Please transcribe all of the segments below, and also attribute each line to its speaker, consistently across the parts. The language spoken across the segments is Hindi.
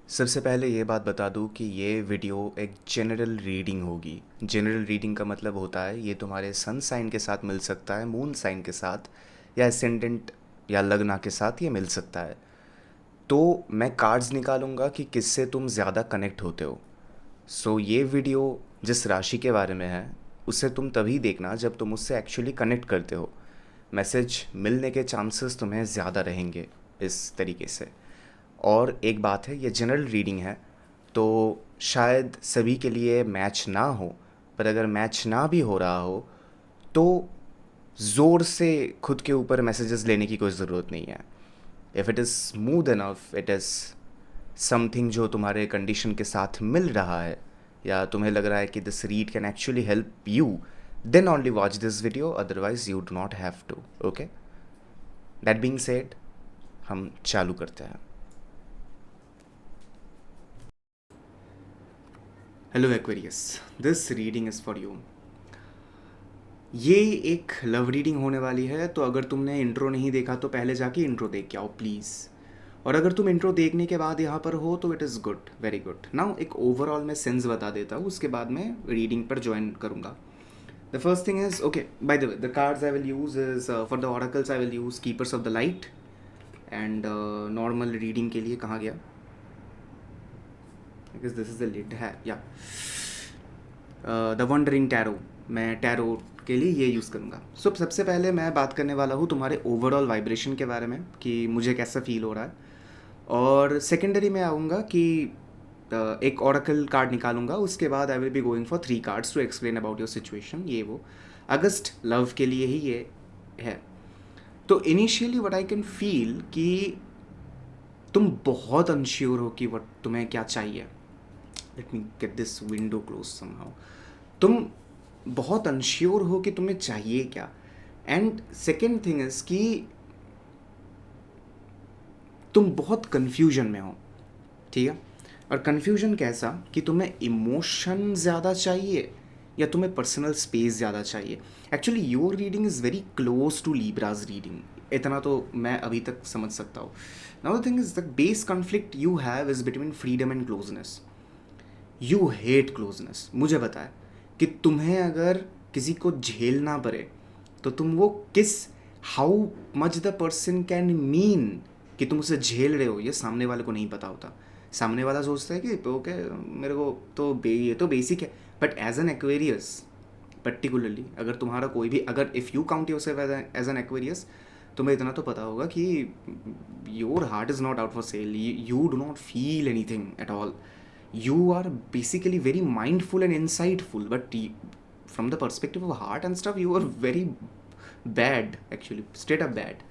Speaker 1: सबसे पहले ये बात बता दूँ कि ये वीडियो एक जनरल रीडिंग होगी। जनरल रीडिंग का मतलब होता है ये तुम्हारे सन साइन के साथ मिल सकता है, मून साइन के साथ, या एसेंडेंट या लग्ना के साथ ये मिल सकता है। तो मैं कार्ड्स निकालूंगा कि किससे तुम ज़्यादा कनेक्ट होते हो। ये वीडियो जिस राशि के बारे में है उसे तुम तभी देखना जब तुम उससे एक्चुअली कनेक्ट करते हो। मैसेज मिलने के चांसेस तुम्हें ज़्यादा रहेंगे इस तरीके से। और एक बात है, ये जनरल रीडिंग है, तो शायद सभी के लिए मैच ना हो, पर अगर मैच ना भी हो रहा हो तो ज़ोर से खुद के ऊपर मैसेजेस लेने की कोई ज़रूरत नहीं है। If it is smooth enough, it is something जो तुम्हारे कंडीशन के साथ मिल रहा है, या तुम्हें लग रहा है कि this read can actually help you, then only watch this video, otherwise you do not have to. Okay, that being said, हम चालू करते हैं। Hello Aquarius, this reading is for you. ये एक लव रीडिंग होने वाली है, तो अगर तुमने इंट्रो नहीं देखा तो पहले जाके इंट्रो देख के आओ प्लीज़। और अगर तुम इंट्रो देखने के बाद यहाँ पर हो तो it is good, very good. Now एक ओवरऑल मैं सेंस बता देता हूँ, उसके बाद मैं रीडिंग पर ज्वाइन करूँगा। The first thing is, okay, by the way, the cards I will use is for the oracles I will use keepers of the light. And normal reading के लिए कहाँ गया, because this is the lid है या द वंडरिंग टैरो, मैं टैरो के लिए ये यूज़ करूँगा। सबसे पहले मैं बात करने वाला हूँ तुम्हारे ओवरऑल वाइब्रेशन के बारे में कि मुझे कैसा फील हो रहा है। और सेकेंडरी में आऊँगा कि एक ओरेकल कार्ड निकालूंगा, उसके बाद I will be going for 3 cards to explain about your situation. ये वो अगस्त लव के लिए ही ये है। तो initially what I can feel कि तुम बहुत अनश्योर हो कि वट तुम्हें क्या चाहिए। Let me get this window close somehow. तुम बहुत अनश्योर हो कि तुम्हें चाहिए क्या। एंड सेकेंड थिंग इज कि तुम बहुत कन्फ्यूजन में हो, ठीक है। और कन्फ्यूजन कैसा कि तुम्हें इमोशन ज़्यादा चाहिए या तुम्हें पर्सनल स्पेस ज़्यादा चाहिए। Actually your reading is very close to Libra's reading, इतना तो मैं अभी तक समझ सकता हूँ। Now the thing is the base conflict you have is between freedom and closeness. You hate closeness, मुझे पता है कि तुम्हें अगर किसी को झेलना पड़े तो तुम वो किस, how much the person can mean कि तुम उसे झेल रहे हो, ये सामने वाले को नहीं पता होता। सामने वाला सोचता है कि ओके, मेरे को तो ये तो बेसिक है। But as an Aquarius particularly, अगर तुम्हारा कोई भी, अगर if you count yourself as an Aquarius, तुम्हें इतना तो पता होगा कि your heart is not out for sale, you do not feel anything at all. You are basically very mindful and insightful, but from the perspective of heart and stuff, you are very bad, actually, straight up bad.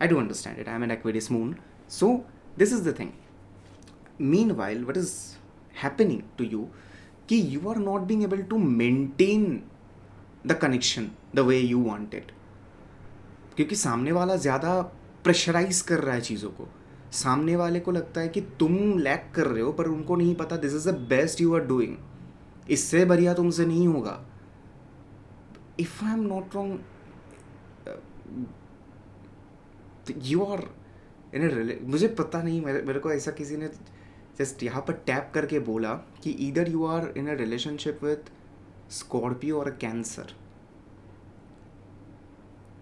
Speaker 1: I do understand it. I am an Aquarius moon. So this is the thing. Meanwhile, what is happening to you कि you are not being able to maintain the connection the way you want it, क्योंकि सामने वाला ज़्यादा प्रेशराइज कर रहा है चीज़ों को। सामने वाले को लगता है कि तुम लैक कर रहे हो, पर उनको नहीं पता this is the best you are doing, इससे बढ़िया तुमसे नहीं होगा। If I am not wrong, you are in a, मुझे पता नहीं, मेरे को ऐसा किसी ने जस्ट यहाँ पर टैप करके बोला कि either you are in a relationship with Scorpio or a Cancer.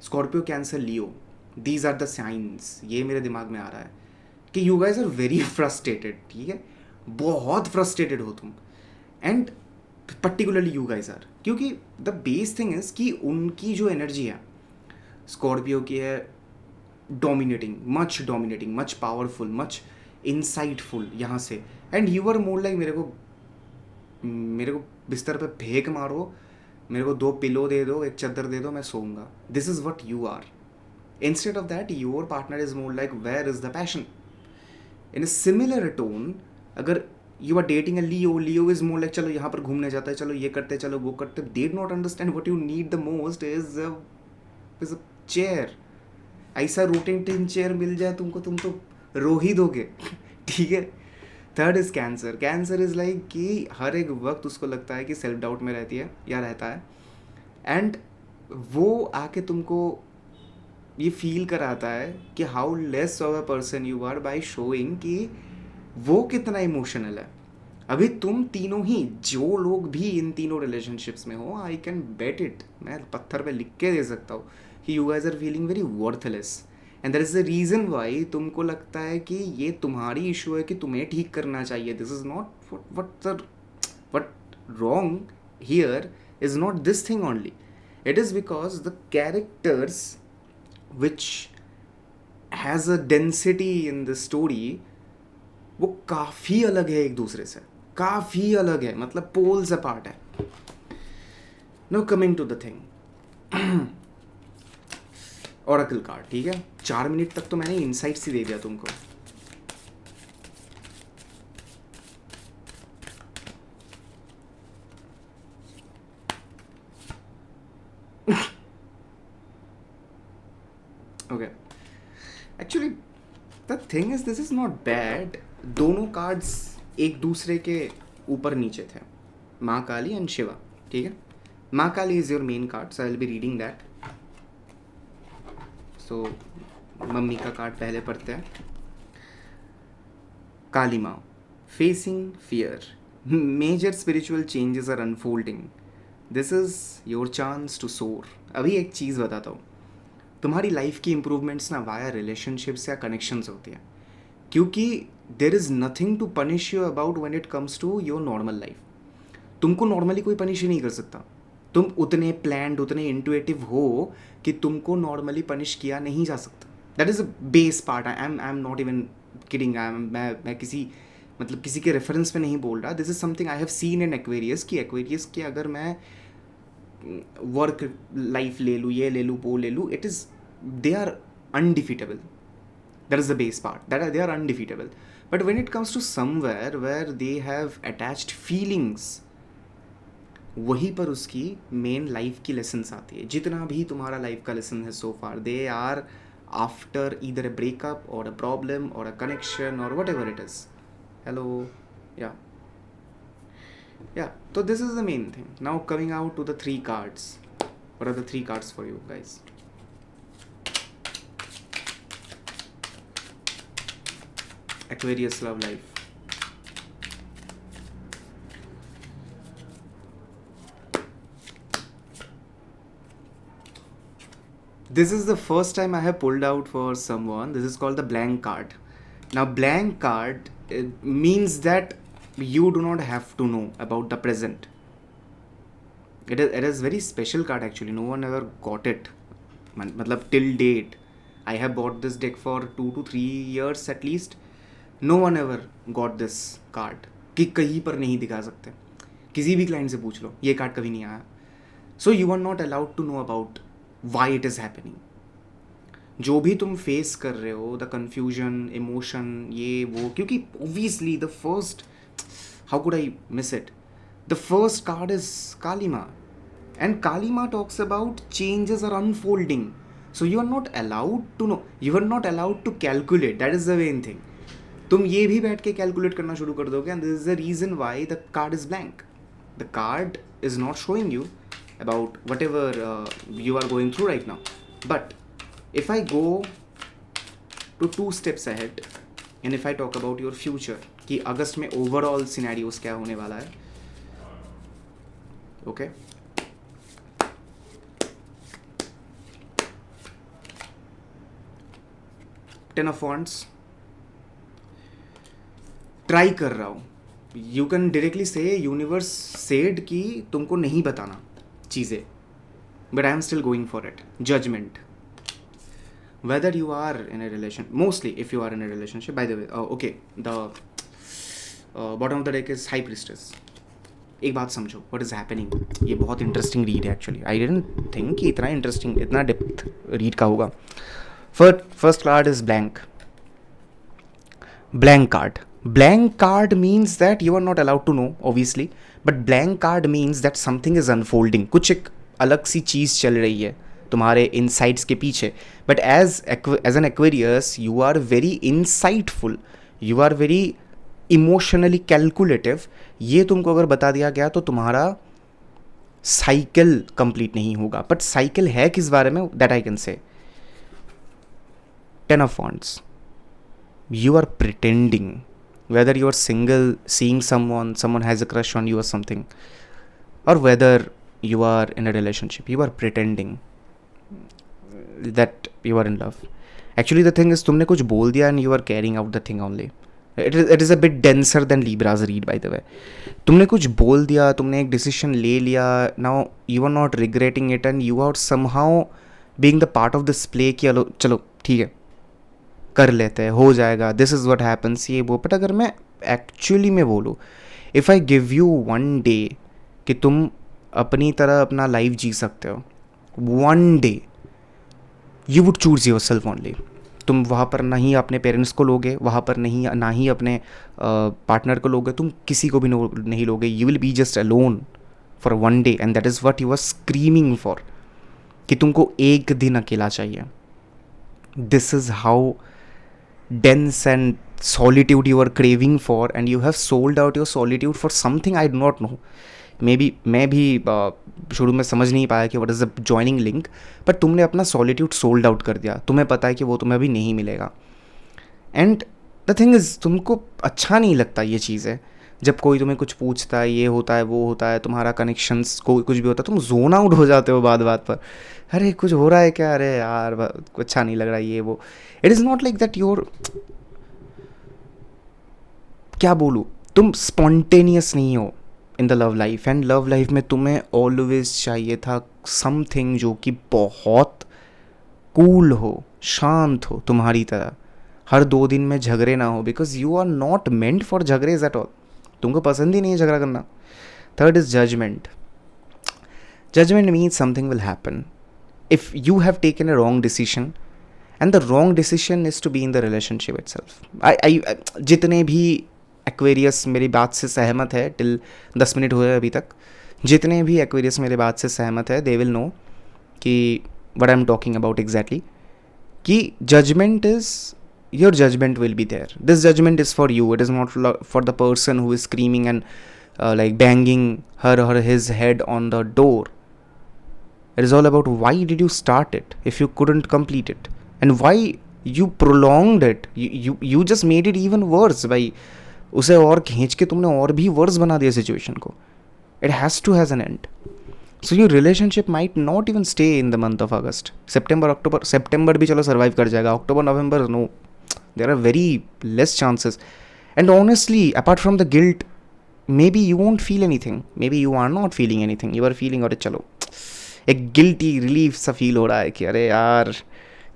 Speaker 1: Scorpio, Cancer, Leo, these are the science. ये मेरे दिमाग में आ रहा है कि you guys are very frustrated, ठीक है, बहुत फ्रस्ट्रेटेड हो तुम। And particularly you guys are, क्योंकि द बेस थिंग इज कि उनकी जो एनर्जी है स्कॉर्पियो की है dominating, much powerful, much insightful यहाँ से। And you are more like मेरे को बिस्तर पे फेंक मारो, मेरे को 2 पिलो दे दो, एक चादर दे दो, मैं सोऊंगा। This is what you are. Instead of that your partner is more like where is the passion. In a similar tone, अगर you are dating a Leo, Leo is more like चलो यहाँ पर घूमने जाता है, चलो ये करते, चलो वो करते। They do not understand what you need the most is a chair. ऐसा रोटेटिंग चेयर मिल जाए तुमको, तुम तो रो ही दोगे ठीक है। Third is cancer. Cancer is like कि हर एक वक्त उसको लगता है कि सेल्फ डाउट में रहती है या रहता है। एंड वो आके तुमको ये फील कराता है कि how less of a person you are by showing कि वो कितना इमोशनल है। अभी तुम तीनों ही, जो लोग भी इन तीनों रिलेशनशिप्स में हो, आई कैन बेट इट, मैं पत्थर पे लिख के दे सकता हूँ कि you guys are feeling very worthless, and that is the reason why तुमको लगता है कि ये तुम्हारी इशू है कि तुम्हें ठीक करना चाहिए। This is not what wrong here is not this thing only. It is because the characters which has a density in the story वो काफ़ी अलग है एक दूसरे से, काफ़ी अलग है, मतलब पोल्स अपार्ट है। No coming to the thing, oracle card, ठीक है, 4 मिनट तक तो मैंने इनसाइट्स ही दे दिया तुमको। Okay, actually the thing is this is not bad. दोनों कार्ड्स एक दूसरे के ऊपर नीचे थे, माँ काली एंड शिवा, ठीक है। Maa Kali is your main card, so I will be reading that. So mummy का कार्ड पहले पढ़ते हैं। Kali Maa, facing fear, major spiritual changes are unfolding, this is your chance to soar. अभी एक चीज़ बताता हूँ, तुम्हारी लाइफ की इंप्रूवमेंट्स ना वाया रिलेशनशिप्स या कनेक्शंस होती है, क्योंकि there is nothing to punish you about when it comes to your normal life. तुमको नॉर्मली कोई पनिश ही नहीं कर सकता। तुम उतने प्लान्ड, उतने इंटुएटिव हो कि तुमको नॉर्मली पनिश किया नहीं जा सकता। That is a base part. I am not even kidding. मैं किसी मतलब किसी के रेफरेंस पे नहीं बोल रहा। This is something I have seen in Aquarius कि एक्वेरियस के अगर मैं वर्क लाइफ ले लूँ, ये ले लूँ, वो ले लूँ, it is they are undefeatable. That is the base part, that they are undefeatable. But when it comes to somewhere where they have attached feelings, वहीं पर उसकी मेन लाइफ की लेसन्स आती है। जितना भी तुम्हारा लाइफ का लेसन है so far, they are after either a breakup or a problem or a connection or whatever it is. Hello, या तो this is the main thing. Now coming out to the 3 cards. What are the 3 cards for you guys? Aquarius love life. This is the first time I have pulled out for someone. This is called the blank card. Now blank card means that you do not have to know about the present. It is very special card actually. No one ever got it. मतलब till date I have bought this deck for 2 to 3 years at least. No one ever got this card, कि कहीं पर नहीं दिखा सकते। किसी भी क्लाइंट से पूछ लो, ये कार्ड कभी नहीं आया। So you are not allowed to know about why it is happening. जो भी तुम फेस कर रहे हो, द कन्फ्यूजन, इमोशन, ये वो, क्योंकि obviously the first, how could I miss it, the first card is Kali Maa, and Kali Maa talks about changes are unfolding. So you are not allowed to know, you are not allowed to calculate. That is the main thing. तुम ये भी बैठ के कैलकुलेट करना शुरू कर दोगे, and this is the reason why the card is blank. The card is not showing you about whatever you are going through right now. But if I go to 2 steps ahead and if I talk about your future, कि अगस्त में ओवरऑल सिनेरियोस क्या होने वाला है, okay Ten of Wands, try कर रहा हूँ। यू कैन डायरेक्टली से यूनिवर्स सेड कि तुमको नहीं बताना चीज़ें, but I am still going for it. Judgement, whether you are in a relation, mostly if you are in a relationship, by the way, okay, the bottom of the deck is High Priestess. एक बात समझो, व्हाट इज हैपनिंग। ये बहुत इंटरेस्टिंग रीड है एक्चुअली। आई डिडंट थिंक कि इतना इंटरेस्टिंग, इतना डेप्थ रीड का होगा। First card is blank. Blank card. Blank card means that you are not allowed to know, obviously, but blank card means that something is unfolding. कुछ एक अलग सी चीज़ चल रही है तुम्हारे इनसाइट्स के पीछे। But as an Aquarius you are very insightful, you are very emotionally calculative. ये तुमको अगर बता दिया गया तो तुम्हारा साइकिल कंप्लीट नहीं होगा। बट साइकिल है किस बारे में, that I can say. 10 of Wands. You are pretending. whether you're single, seeing someone has a crush on you or something, or whether you are in a relationship, you are pretending that you are in love. Actually, the thing is, तुमने कुछ बोल दिया and you are carrying out the thing only. It is a bit denser than Libra's read, by the way. तुमने कुछ बोल दिया, तुमने एक decision ले लिया. Now you are not regretting it and you are somehow being the part of this play कि चलो ठीक है, कर लेते हैं, हो जाएगा, दिस इज़ व्हाट हैपन्स, ये वो. बट अगर मैं एक्चुअली में बोलूँ, if I give you one day कि तुम अपनी तरह अपना लाइफ जी सकते हो, one day you would choose your self only. तुम वहाँ पर ना ही अपने पेरेंट्स को लोगे, वहाँ पर नहीं ना ही अपने पार्टनर को लोगे, तुम किसी को भी नहीं लोगे. You will be just alone for one day and that is what you are screaming for, कि तुमको एक दिन अकेला चाहिए. This is how dense and solitude you are craving for, and you have sold out your solitude for something I do not know. Maybe मैं भी शुरू में समझ नहीं पाया कि what is the joining link, but तुमने अपना solitude sold out कर दिया. तुम्हें पता है कि वो तुम्हें अभी नहीं मिलेगा. And the thing is, तुमको अच्छा नहीं लगता ये चीज़ें. जब कोई तुम्हें कुछ पूछता है, ये होता है, वो होता है, तुम्हारा कनेक्शंस को कुछ भी होता है, तुम जोन आउट हो जाते हो बात बात पर. अरे कुछ हो रहा है क्या, अरे यार कुछ अच्छा नहीं लग रहा, ये वो. It is not like that your, क्या बोलूँ, तुम स्पॉन्टेनियस नहीं हो in the love life. And love life में तुम्हें ऑलवेज चाहिए था समथिंग जो कि बहुत कूल हो, शांत हो, तुम्हारी तरह. हर 2 दिन में झगड़े ना हो, because you are not meant for झगड़े एट ऑल. तुमको पसंद ही नहीं है झगड़ा करना. Third is judgement. Judgement means something will happen if you have taken a wrong decision, and the wrong decision is to be in the relationship itself. I जितने भी एक्वेरियस मेरी बात से सहमत है, टिल 10 मिनट हुए अभी तक, जितने भी एक्वेरियस मेरी बात से सहमत है, दे विल नो कि what I'm talking about exactly, कि judgment is, your judgment will be there. This judgment is for you. It is not for the person who is screaming and like banging her or his head on the door. It is all about why did you start it if you couldn't complete it, and why you prolonged it. You just made it even worse by उसे और खींच के तुमने और भी वर्स बना दिया सिचुएशन को. It has to has an end. So your relationship might not even stay in the month of August. September भी चलो survive कर जाएगा. October, November, no. There are very less chances. And honestly, apart from the guilt, maybe you won't feel anything. Maybe you are not feeling anything. You are feeling, अरे चलो एक गिल्टी रिलीफ सा फील हो रहा है कि अरे यार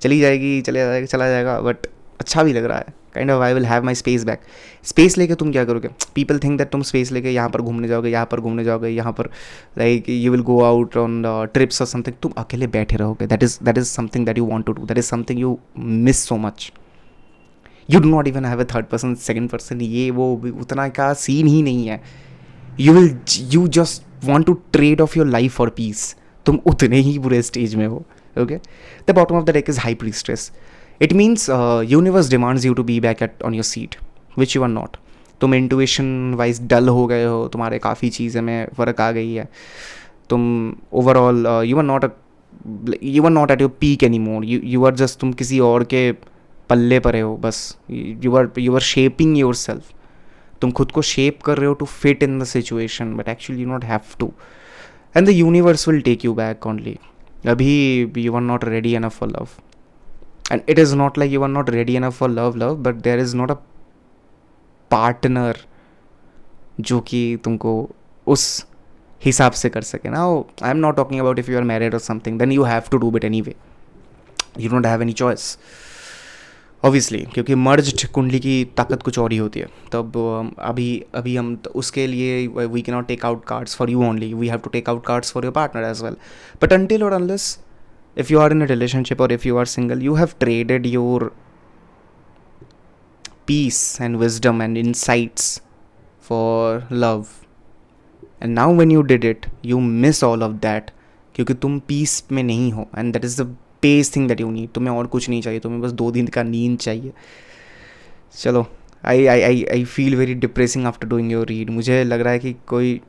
Speaker 1: चली जाएगी, चला जाएगा, बट अच्छा भी लग रहा है. Kind of I will have my space back. Space लेके तुम क्या करोगे? पीपल थिंक दैट तुम स्पेस लेके यहाँ पर घूमने जाओगे, यहाँ पर like you will go out on trips और समथिंग. तुम अकेले बैठे रहोगे. That is something that you want to do. That is something you miss so much. You do not even have a third person, second person, ये वो उतना का सीन ही नहीं है. You just want to trade off your life for peace. तुम उतने ही बुरे स्टेज में हो. Okay, the bottom of the deck is High Priestess. It means universe demands you to be back at on your seat, which you are not. तुम इंटुइशन वाइज डल हो गए हो, तुम्हारे काफ़ी चीज़ें में फ़र्क आ गई है. तुम overall you are not at your peak any more. You are just, तुम किसी और के पल्ले परे हो बस. You are shaping yourself. तुम खुद को शेप कर रहे हो to fit in the situation, but actually you not have to. And the universe will take you back only. Abhi you are not ready enough for love. And it is not like you are not ready enough for love, but there is not a partner जो कि तुमको उस हिसाब से कर सके. Now I am not talking about if you are married or something, then you have to do it anyway. You don't have any choice. Obviously, क्योंकि मर्ज्ड कुंडली की ताकत कुछ और ही होती है. तब अभी हम उसके लिए we can not take out cards for you only. We have to take out cards for your partner as well. But until or unless if you are in a relationship or if you are single, you have traded your peace and wisdom and insights for love. And now when you did it, you miss all of that, क्योंकि तुम पीस में नहीं हो. And that is the best thing that you need. तुम्हें और कुछ नहीं चाहिए, तुम्हें बस 2 दिन का नींद चाहिए. चलो, I feel very depressing after doing your read. मुझे लग रहा है कि कोई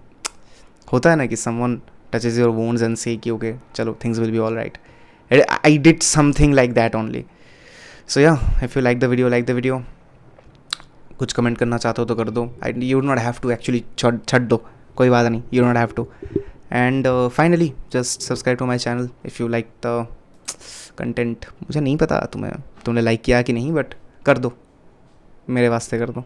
Speaker 1: होता है ना कि someone touches your wounds and say कि ओके चलो things will be all right. I did something like that only. So yeah, if you like the video, कुछ कमेंट करना चाहते हो तो कर दो. You don't have to actually, छट दो, कोई बात नहीं, you don't have to. And finally just subscribe to my channel if you like the content. मुझे नहीं पता तुमने लाइक किया कि नहीं, बट कर दो, मेरे वास्ते कर दो.